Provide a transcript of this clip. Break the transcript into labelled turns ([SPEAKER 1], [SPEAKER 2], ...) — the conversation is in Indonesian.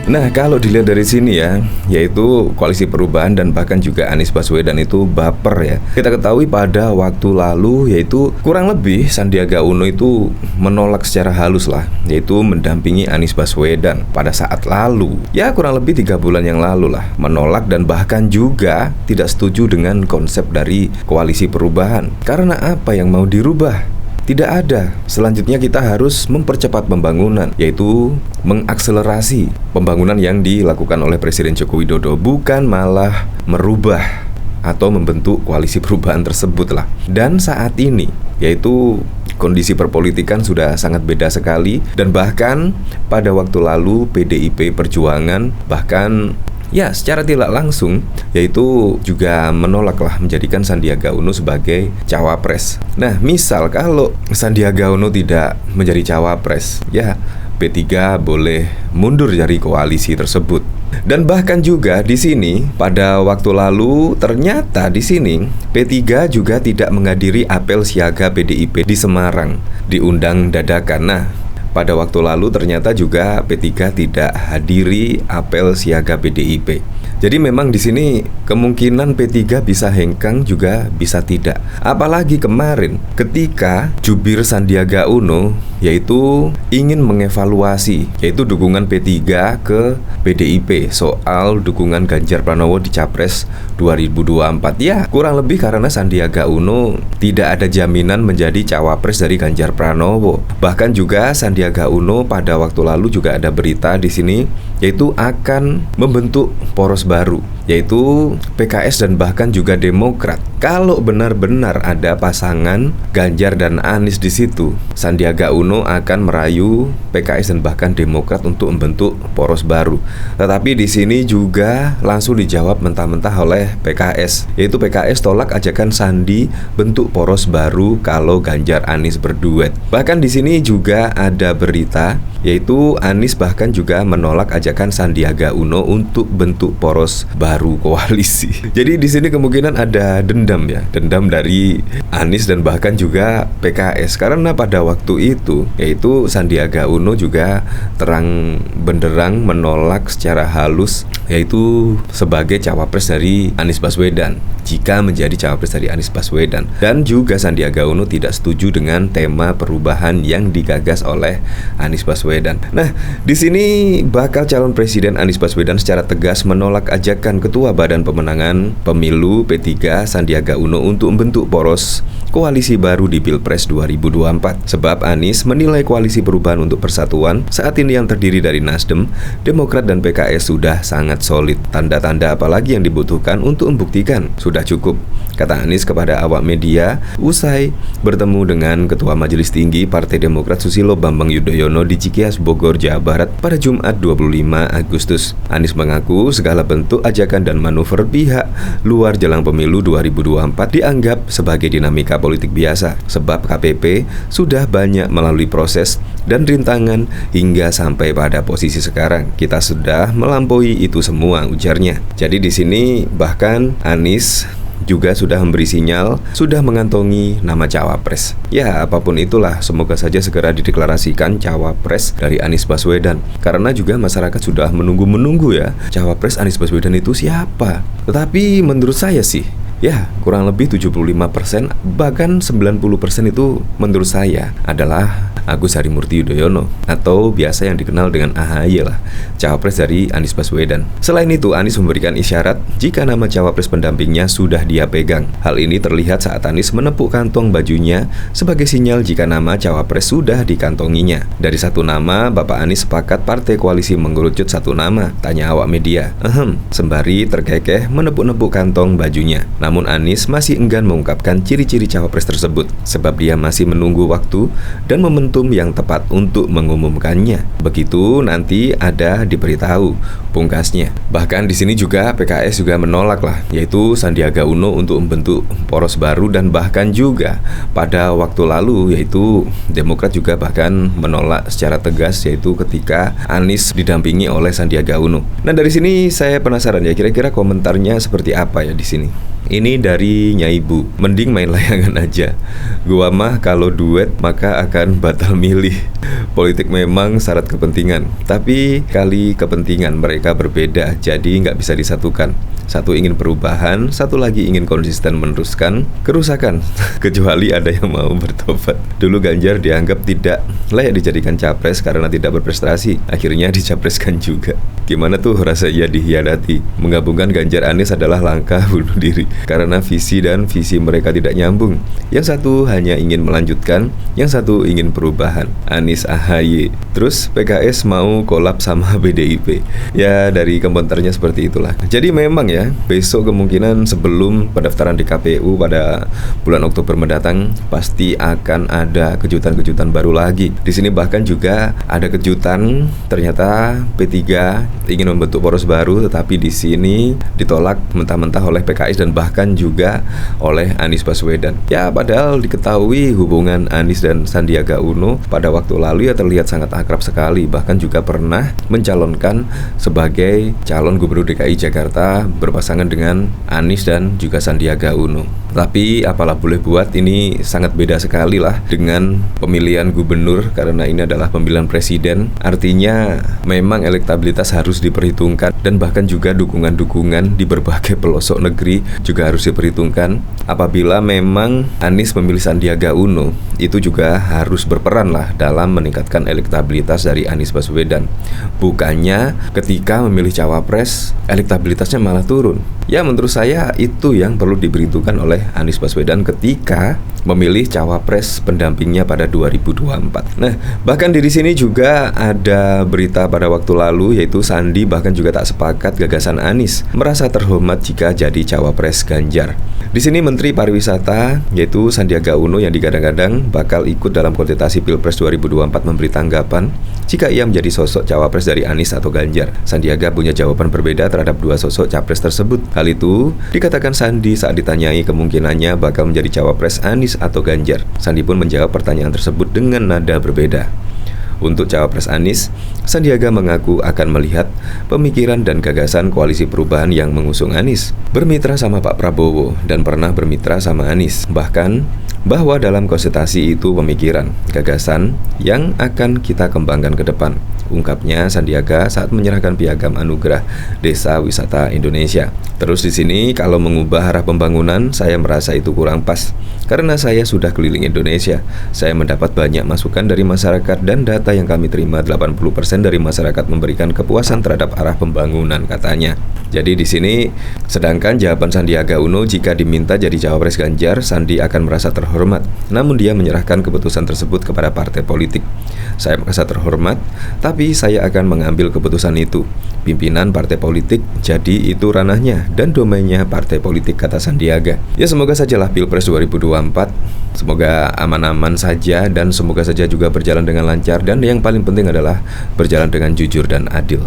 [SPEAKER 1] Nah, kalau dilihat dari sini ya, yaitu Koalisi Perubahan dan bahkan juga Anies Baswedan itu baper ya. Kita ketahui pada waktu lalu, yaitu kurang lebih Sandiaga Uno itu menolak secara halus lah, yaitu mendampingi Anies Baswedan pada saat lalu. Ya kurang lebih 3 bulan yang lalu lah, menolak dan bahkan juga tidak setuju dengan konsep dari Koalisi Perubahan. Karena apa yang mau dirubah? Tidak ada. Selanjutnya kita harus mempercepat pembangunan, yaitu mengakselerasi pembangunan yang dilakukan oleh Presiden Joko Widodo, bukan malah merubah atau membentuk koalisi perubahan tersebut lah. Dan saat ini, yaitu kondisi perpolitikan sudah sangat beda sekali. Dan bahkan pada waktu lalu PDIP Perjuangan bahkan ya secara tidak langsung yaitu juga menolaklah menjadikan Sandiaga Uno sebagai cawapres. Nah, misal kalau Sandiaga Uno tidak menjadi cawapres, ya P3 boleh mundur dari koalisi tersebut. Dan bahkan juga di sini pada waktu lalu ternyata di sini P3 juga tidak menghadiri apel siaga PDIP di Semarang, diundang dadakan. Nah, pada waktu lalu ternyata juga P3 tidak hadiri apel siaga PDIP. Jadi memang di sini kemungkinan P3 bisa hengkang juga bisa tidak. Apalagi kemarin ketika jubir Sandiaga Uno yaitu ingin mengevaluasi yaitu dukungan P3 ke PDIP soal dukungan Ganjar Pranowo di Capres 2024. Ya kurang lebih karena Sandiaga Uno tidak ada jaminan menjadi cawapres dari Ganjar Pranowo. Bahkan juga Sandiaga Uno pada waktu lalu juga ada berita di sini yaitu akan membentuk poros baru yaitu PKS dan bahkan juga Demokrat. Kalau benar-benar ada pasangan Ganjar dan Anies di situ, Sandiaga Uno akan merayu PKS dan bahkan Demokrat untuk membentuk poros baru. Tetapi di sini juga langsung dijawab mentah-mentah oleh PKS, yaitu PKS tolak ajakan Sandi bentuk poros baru kalau Ganjar Anies berduet. Bahkan di sini juga ada berita yaitu Anies bahkan juga menolak ajakan Sandiaga Uno untuk bentuk poros baru koalisi. Jadi di sini kemungkinan ada dendam ya, dendam dari Anies dan bahkan juga PKS karena pada waktu itu yaitu Sandiaga Uno juga terang benderang menolak secara halus yaitu sebagai cawapres dari Anies Baswedan jika menjadi cawapres dari Anies Baswedan. Dan juga Sandiaga Uno tidak setuju dengan tema perubahan yang digagas oleh Anies Baswedan. Nah, di sini bakal calon presiden Anies Baswedan secara tegas menolak ajakan Ketua Badan Pemenangan Pemilu P3 Sandiaga Uno untuk membentuk poros koalisi baru di Pilpres 2024. Sebab Anies menilai koalisi perubahan untuk persatuan saat ini yang terdiri dari Nasdem, Demokrat dan PKS sudah sangat solid. Tanda-tanda apalagi yang dibutuhkan untuk membuktikan sudah cukup, kata Anies kepada awak media usai bertemu dengan Ketua Majelis Tinggi Partai Demokrat Susilo Bambang Yudhoyono di Cikias, Bogor, Jawa Barat pada Jumat 25 Agustus. Anies mengaku segala bentuk ajakan dan manuver pihak luar jelang pemilu 2024 dianggap sebagai dinamika politik biasa, sebab KPP sudah banyak melalui proses dan rintangan hingga sampai pada posisi sekarang. Kita sudah melampaui itu semua, ujarnya. Jadi di sini bahkan Anies juga sudah memberi sinyal, sudah mengantongi nama cawapres. Ya, apapun itulah, semoga saja segera dideklarasikan cawapres dari Anies Baswedan. Karena juga masyarakat sudah menunggu-menunggu ya, cawapres Anies Baswedan itu siapa. Tetapi menurut saya sih, ya kurang lebih 75% bahkan 90% itu menurut saya adalah Agus Harimurti Yudhoyono atau biasa yang dikenal dengan AHY lah, cawapres dari Anies Baswedan. Selain itu, Anies memberikan isyarat jika nama cawapres pendampingnya sudah dia pegang. Hal ini terlihat saat Anies menepuk kantong bajunya sebagai sinyal jika nama cawapres sudah dikantonginya. Dari satu nama, Bapak Anies sepakat partai koalisi mengerucut satu nama, tanya awak media. Sembari terkekeh menepuk-nepuk kantong bajunya. Namun Anies masih enggan mengungkapkan ciri-ciri cawapres tersebut sebab dia masih menunggu waktu dan momentum yang tepat untuk mengumumkannya. Begitu nanti ada diberitahu, pungkasnya. Bahkan di sini juga PKS juga menolak lah, yaitu Sandiaga Uno untuk membentuk poros baru dan bahkan juga pada waktu lalu yaitu Demokrat juga bahkan menolak secara tegas yaitu ketika Anies didampingi oleh Sandiaga Uno. Nah, dari sini saya penasaran ya kira-kira komentarnya seperti apa ya di sini. Ini dari Nyaibu, mending main layangan aja. Gua mah kalau duet maka akan batal milih. Politik memang syarat kepentingan, tapi kali kepentingan mereka berbeda, jadi nggak bisa disatukan. Satu ingin perubahan, satu lagi ingin konsisten meneruskan kerusakan. Kecuali ada yang mau bertobat. Dulu Ganjar dianggap tidak layak dijadikan capres karena tidak berprestasi. Akhirnya dicapreskan juga. Gimana tuh rasanya dikhianati? Menggabungkan Ganjar Anies adalah langkah bunuh diri karena visi dan visi mereka tidak nyambung. Yang satu hanya ingin melanjutkan, yang satu ingin perubahan. Anies AHY. Terus PKS mau kolab sama PDIP. Ya dari komentarnya seperti itulah. Jadi memang ya, besok kemungkinan sebelum pendaftaran di KPU pada bulan Oktober mendatang pasti akan ada kejutan-kejutan baru lagi. Di sini bahkan juga ada kejutan, ternyata P3 ingin membentuk poros baru, tetapi di sini ditolak mentah-mentah oleh PKS dan bahkan juga oleh Anies Baswedan. Ya padahal diketahui hubungan Anies dan Sandiaga Uno pada waktu lalu ya terlihat sangat akrab sekali, bahkan juga pernah mencalonkan sebagai calon gubernur DKI Jakarta berpasangan dengan Anies dan juga Sandiaga Uno. Tapi apalah boleh buat, ini sangat beda sekali lah dengan pemilihan gubernur karena ini adalah pemilihan presiden. Artinya memang elektabilitas harus diperhitungkan dan bahkan juga dukungan-dukungan di berbagai pelosok negeri juga harus diperhitungkan. Apabila memang Anies memilih Sandiaga Uno, itu juga harus berperan lah dalam meningkatkan elektabilitas dari Anies Baswedan. Bukannya ketika memilih cawapres elektabilitasnya malah turun. Ya menurut saya itu yang perlu diperhitungkan oleh Anies Baswedan ketika memilih cawapres pendampingnya pada 2024. Nah, bahkan di sini juga ada berita pada waktu lalu yaitu Sandi bahkan juga tak sepakat gagasan Anies, merasa terhormat jika jadi cawapres Ganjar. Di sini Menteri Pariwisata yaitu Sandiaga Uno yang digadang-gadang bakal ikut dalam kontestasi Pilpres 2024 memberi tanggapan jika ia menjadi sosok cawapres dari Anies atau Ganjar. Sandiaga punya jawaban berbeda terhadap dua sosok capres tersebut. Hal itu dikatakan Sandi saat ditanyai kemungkinannya bakal menjadi cawapres Anies atau Ganjar. Sandi pun menjawab pertanyaan tersebut dengan nada berbeda. Untuk cawapres Anies, Sandiaga mengaku akan melihat pemikiran dan gagasan koalisi perubahan yang mengusung Anies, bermitra sama Pak Prabowo dan pernah bermitra sama Anies. Bahkan bahwa dalam konsultasi itu pemikiran, gagasan yang akan kita kembangkan ke depan, ungkapnya Sandiaga saat menyerahkan piagam anugerah Desa Wisata Indonesia. Terus di sini kalau mengubah arah pembangunan, saya merasa itu kurang pas karena saya sudah keliling Indonesia. Saya mendapat banyak masukan dari masyarakat dan data yang kami terima 80% dari masyarakat memberikan kepuasan terhadap arah pembangunan, katanya. Jadi di sini sedangkan jawaban Sandiaga Uno jika diminta jadi cawapres Ganjar, Sandi akan merasa terhormat. Namun dia menyerahkan keputusan tersebut kepada partai politik. Saya merasa terhormat, tapi saya akan mengambil keputusan itu. Pimpinan partai politik, jadi itu ranahnya dan domainnya partai politik, kata Sandiaga. Ya semoga sajalah Pilpres 2024 semoga aman-aman saja dan semoga saja juga berjalan dengan lancar dan yang paling penting adalah berjalan dengan jujur dan adil.